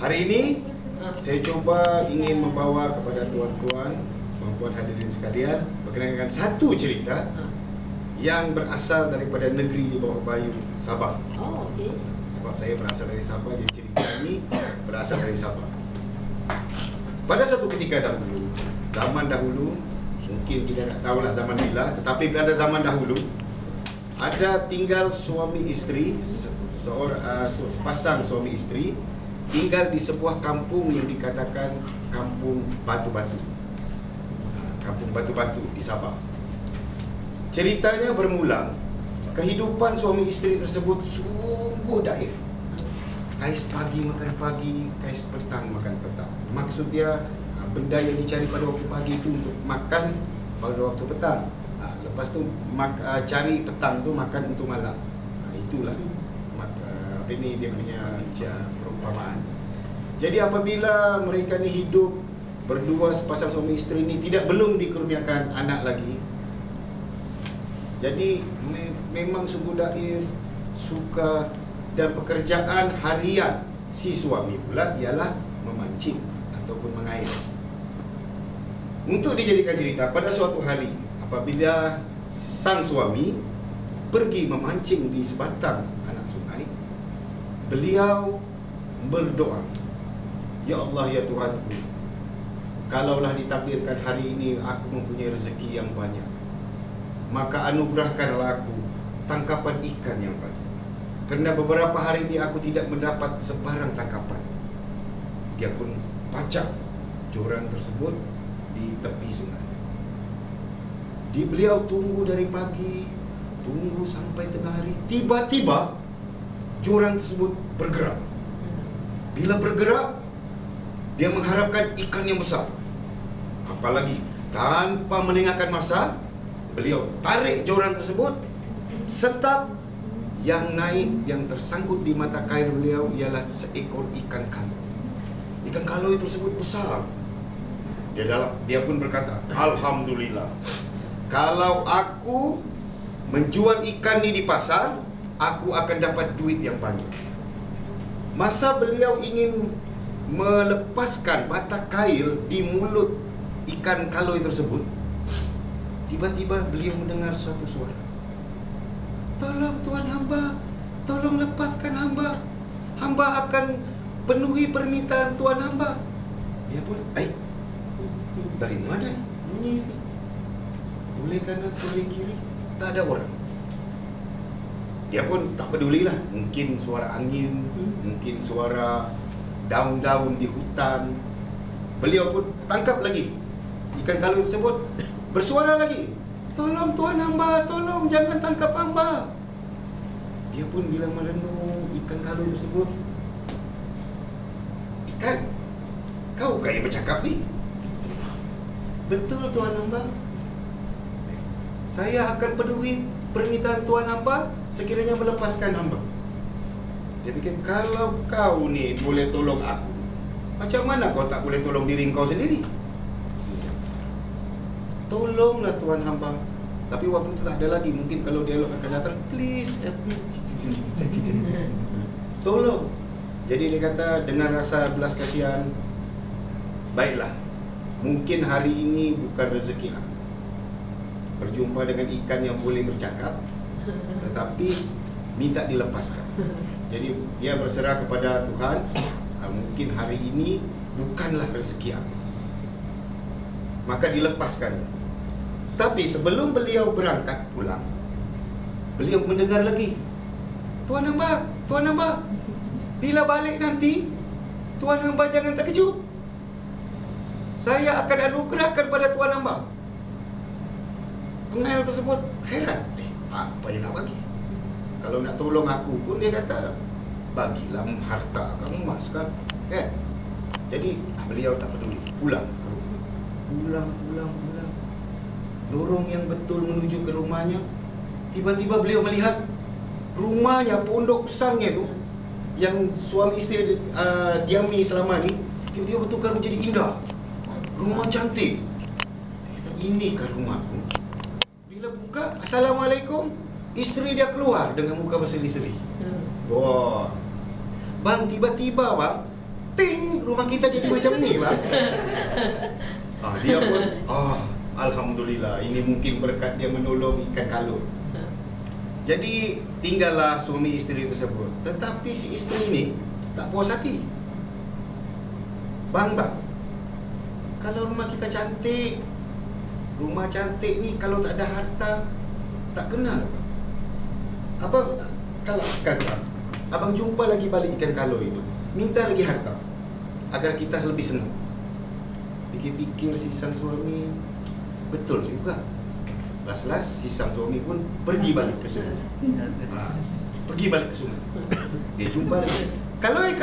Hari ini saya cuba ingin membawa kepada tuan-tuan, puan-puan hadirin sekalian berkenaan dengan satu cerita yang berasal daripada negeri di bawah bayung Sabah. Oh, okey. Sebab saya berasal dari Sabah, jadi cerita ini berasal dari Sabah. Pada satu ketika dahulu, zaman dahulu, mungkin kita tak tahulah zaman bila, tetapi pada zaman dahulu ada tinggal suami isteri, sepasang suami isteri tinggal di sebuah kampung yang dikatakan kampung batu-batu. Kampung batu-batu di Sabah. Ceritanya bermula, kehidupan suami isteri tersebut sungguh daif. Kais pagi makan pagi, kais petang makan petang. Maksud dia, benda yang dicari pada waktu pagi itu untuk makan pada waktu petang. Lepas tu cari petang tu makan untuk malam. Itulah ini dia punya perumpamaan. Jadi apabila mereka ni hidup berdua, sepasang suami isteri ni belum dikurniakan anak lagi. Jadi memang sungguh daif, suka, dan pekerjaan harian si suami pula ialah memancing ataupun mengair. Untuk dijadikan cerita, pada suatu hari apabila sang suami pergi memancing di sebatang anak sungai, beliau berdoa, "Ya Allah, ya Tuhanku, kalaulah ditakdirkan hari ini aku mempunyai rezeki yang banyak, maka anugerahkanlah aku tangkapan ikan yang banyak. Kerana beberapa hari ini aku tidak mendapat sebarang tangkapan." Dia pun pacak jurang tersebut di tepi sungai. Beliau tunggu dari pagi, tunggu sampai tengah hari. Tiba-tiba jurang tersebut bergerak. Bila bergerak, dia mengharapkan ikan yang besar. Apalagi tanpa menengahkan masa, beliau tarik jurang tersebut. Setap yang naik, yang tersangkut di mata kail beliau ialah seekor ikan kalau. Ikan kalau itu tersebut besar. Dia pun berkata, "Alhamdulillah, kalau aku menjual ikan ini di pasar, aku akan dapat duit yang banyak." Masa beliau ingin melepaskan batang kail di mulut ikan kalau tersebut, tiba-tiba beliau mendengar suatu suara, "Tolong tuan hamba, tolong lepaskan hamba. Hamba akan penuhi permintaan tuan hamba." Dia pun, dari mana bunyi ini? Toleh kanan, toleh kiri, tak ada orang. Dia pun tak pedulilah. Mungkin suara angin, mungkin suara daun-daun di hutan. Beliau pun tangkap lagi ikan kalau tersebut, bersuara lagi, "Tolong tuan hamba, tolong jangan tangkap hamba." Dia pun bilang merenung ikan kalau tersebut, "Ikan, kau yang bercakap ni?" "Betul tuan hamba. Saya akan penuhi permintaan tuan hamba sekiranya melepaskan hamba." Dia fikir, kalau kau ni boleh tolong aku, macam mana kau tak boleh tolong diri kau sendiri? "Tolonglah tuan hamba." Tapi waktu itu tak ada lagi. Mungkin kalau dialog akan datang, "Please help me." Tolong. Jadi dia kata dengan rasa belas kasihan, "Baiklah, mungkin hari ini bukan rezeki aku berjumpa dengan ikan yang boleh bercakap, tetapi minta dilepaskan." Jadi dia berserah kepada Tuhan, mungkin hari ini bukanlah rezeki aku, maka dilepaskannya. Tapi sebelum beliau berangkat pulang, beliau mendengar lagi, "Tuan hamba, bila balik nanti, tuan hamba jangan terkejut. Saya akan anugerahkan pada tuan hamba." Pengail tersebut heran, apa yang nak bagi? Kalau nak tolong aku pun dia kata, "Bagilah harta kamu, emas kan?" Jadi beliau tak peduli, pulang ke rumah. Pulang. Lorong yang betul menuju ke rumahnya, tiba-tiba beliau melihat rumahnya, pondok usangnya tu yang suami isteri diami selama ni, tiba-tiba bertukar menjadi indah. Rumah cantik. Dia kata, "Inikah rumahku?" Bila buka, "Assalamualaikum." Isteri dia keluar dengan muka berseri-seri. Wah, "Bang, tiba-tiba bang, ting, rumah kita jadi macam ni bang. Dia pun, alhamdulillah, ini mungkin berkat dia menolong ikan kalut. Jadi tinggallah suami isteri tersebut. Tetapi si isteri ni tak puas hati. Bang, kalau rumah kita cantik, rumah cantik ni kalau tak ada harta, tak kenal bang. Abang, kalau abang jumpa lagi balik ikan kalut itu, minta lagi harta agar kita lebih senang. Pikir-pikir si sang suami, betul juga. Las-las si sang suami pun pergi balik ke sungai. Pergi balik ke sungai. Dia jumpa lagi. Kaloi.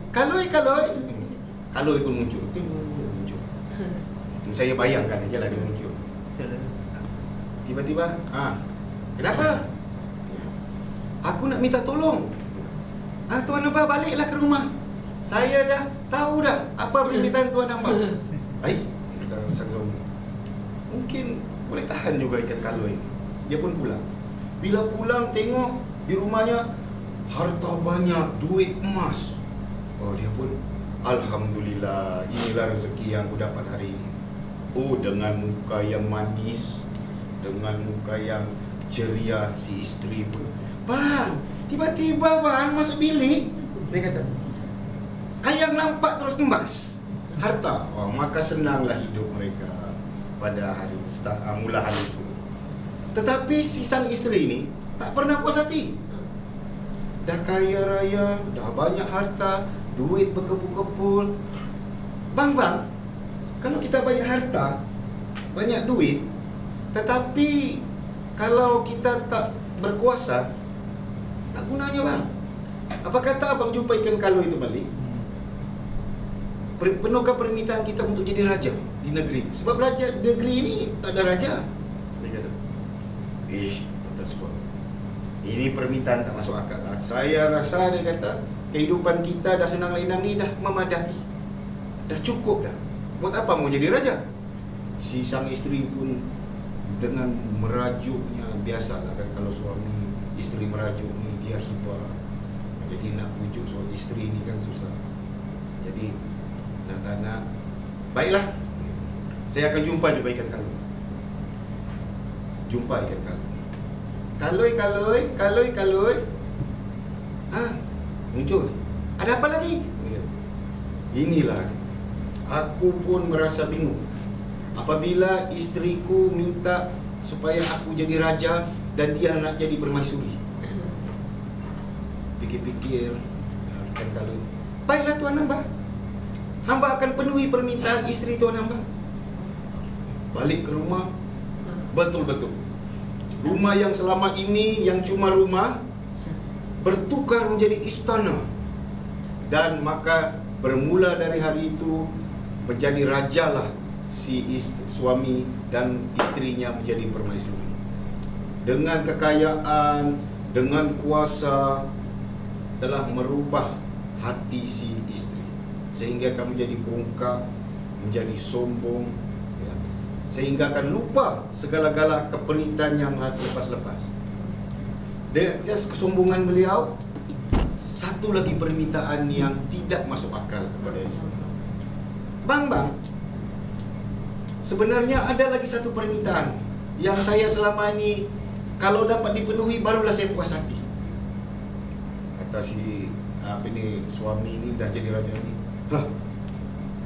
Kaloi pun muncul. Saya bayangkan aja lah dia muncul. Tiba-tiba, kenapa? Aku nak minta tolong. Tuan Abah baliklah ke rumah. Saya dah tahu dah apa permintaan Tuan Abah. Baik, kata sang suami. Mungkin boleh tahan juga ikan kaloi ini. Dia pun pulang. Bila pulang tengok di rumahnya harta banyak, duit emas. Dia pun, alhamdulillah, inilah rezeki yang aku dapat hari ini. Dengan muka yang manis, dengan muka yang ceria, si isteri pun, bang, tiba-tiba bang masuk bilik. Dia kata, ayang nampak terus kembas harta. Maka senanglah hidup mereka pada hari mula hari itu. Tetapi si sang isteri ini tak pernah puas hati. Dah kaya raya, dah banyak harta, duit berkepul-kepul. Bang, kalau kita banyak harta, banyak duit, tetapi kalau kita tak berkuasa, tak gunanya bang. Apa kata abang jumpa ikan kalut itu balik? Penuhkan permintaan kita untuk jadi raja di negeri. Sebab raja negeri ini tak ada raja. Dia kata, kata sebab ini permintaan tak masuk akal lah. Saya rasa, dia kata, kehidupan kita dah senang lainam ni dah memadai, dah cukup dah. Buat apa mau jadi raja? Si sang isteri pun dengan merajuknya, biasalah kan kalau suami isteri merajuk ni dia hibah. Jadi nak pujuk suami isteri ni kan susah. Jadi nak, baiklah, saya akan jumpa juga ikan kalut. Jumpa ikan kalut. Kaloi. Muncul. Ada apa lagi? Inilah, aku pun merasa bingung. Apabila isteriku minta supaya aku jadi raja dan dia nak jadi permaisuri. Pikir-pikir, ikan kalut. Baiklah Tuan Abah, hamba akan penuhi permintaan isteri Tuan Abah. Balik ke rumah, betul-betul rumah yang selama ini yang cuma rumah bertukar menjadi istana. Dan maka bermula dari hari itu menjadi rajalah si suami dan istrinya menjadi permaisuri. Dengan kekayaan, dengan kuasa, telah merubah hati si istri sehingga akan menjadi bongkak, menjadi sombong, ya. Sehingga akan lupa segala-gala keperitan yang lepas-lepas. Dengan kesombongan beliau, satu lagi permintaan yang tidak masuk akal kepada istri. Bang, sebenarnya ada lagi satu permintaan yang saya selama ini kalau dapat dipenuhi barulah saya puas hati. Kata si suami ini dah jadi raja ni,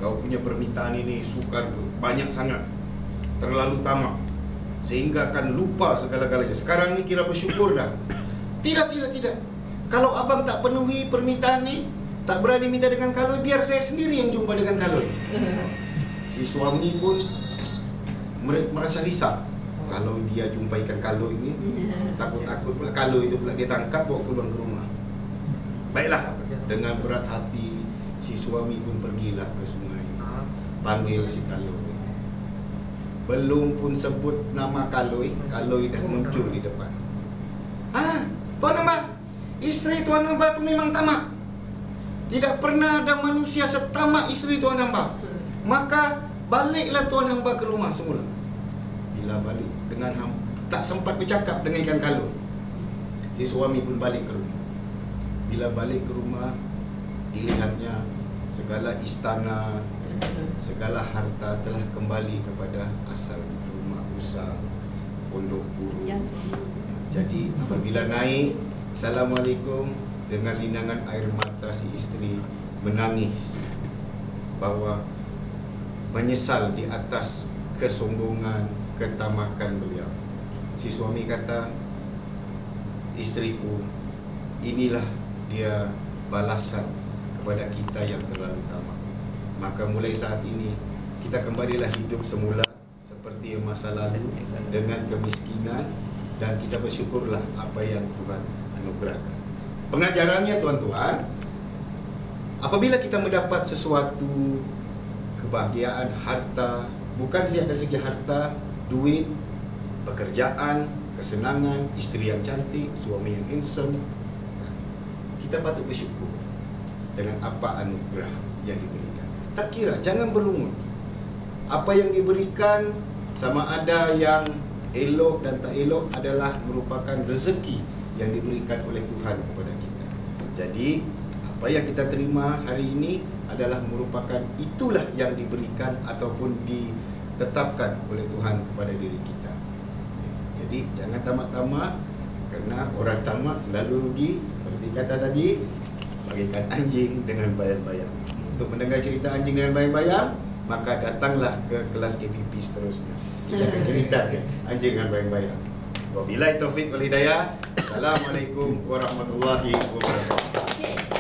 kau punya permintaan ini sukar banyak sangat, terlalu tamak, sehingga akan lupa segala-galanya. Sekarang ni kira bersyukur dah. Tidak. Kalau abang tak penuhi permintaan ni, tak berani minta dengan kaloi, biar saya sendiri yang jumpa dengan kaloi. Si suami pun merasa risau. Kalau dia jumpa ikan kaloi ini, takut-takut pula kaloi itu pula dia tangkap bawa pulang ke rumah. Baiklah, dengan berat hati si suami pun pergilah ke sungai, panggil si kaloi. Belum pun sebut nama kaloi dah muncul di depan. Tuan Abah, isteri Tuan Abah tu memang tamak. Tidak pernah ada manusia setamak isteri Tuan Abah. Maka baliklah Tuan Abah ke rumah semula. Bila balik, dengan tak sempat bercakap dengan ikan kaloi, si suami pun balik ke rumah. Bila balik ke rumah, dilihatnya segala istana, segala harta telah kembali kepada asal rumah usang, pondok guru. Jadi apabila naik, Assalamualaikum, dengan linangan air mata si isteri menangis bahwa menyesal di atas kesombongan, ketamakan beliau. Si suami kata, istriku, inilah dia balasan kepada kita yang terlalu tamak. Maka mulai saat ini kita kembalilah hidup semula seperti masa lalu dengan kemiskinan, dan kita bersyukurlah apa yang Tuhan anugerahkan. Pengajarannya tuan-tuan, apabila kita mendapat sesuatu kebahagiaan, harta, bukan dari segi harta, duit, pekerjaan, kesenangan, istri yang cantik, suami yang handsome, kita patut bersyukur dengan apa anugerah yang diberikan. Tak kira, jangan berlumut. Apa yang diberikan, sama ada yang elok dan tak elok, adalah merupakan rezeki yang diberikan oleh Tuhan kepada kita. Jadi apa yang kita terima hari ini adalah merupakan itulah yang diberikan ataupun ditetapkan oleh Tuhan kepada diri kita. Jadi jangan tamak-tamak, kerana orang tamak selalu rugi. Seperti kata tadi, bagaikan anjing dengan bayang-bayang. Untuk mendengar cerita anjing dengan bayang-bayang, maka datanglah ke kelas KPP seterusnya. Kita akan ceritakan anjing dengan bayang-bayang. Wabillahi taufiq wal hidayah. Assalamualaikum warahmatullahi wabarakatuh.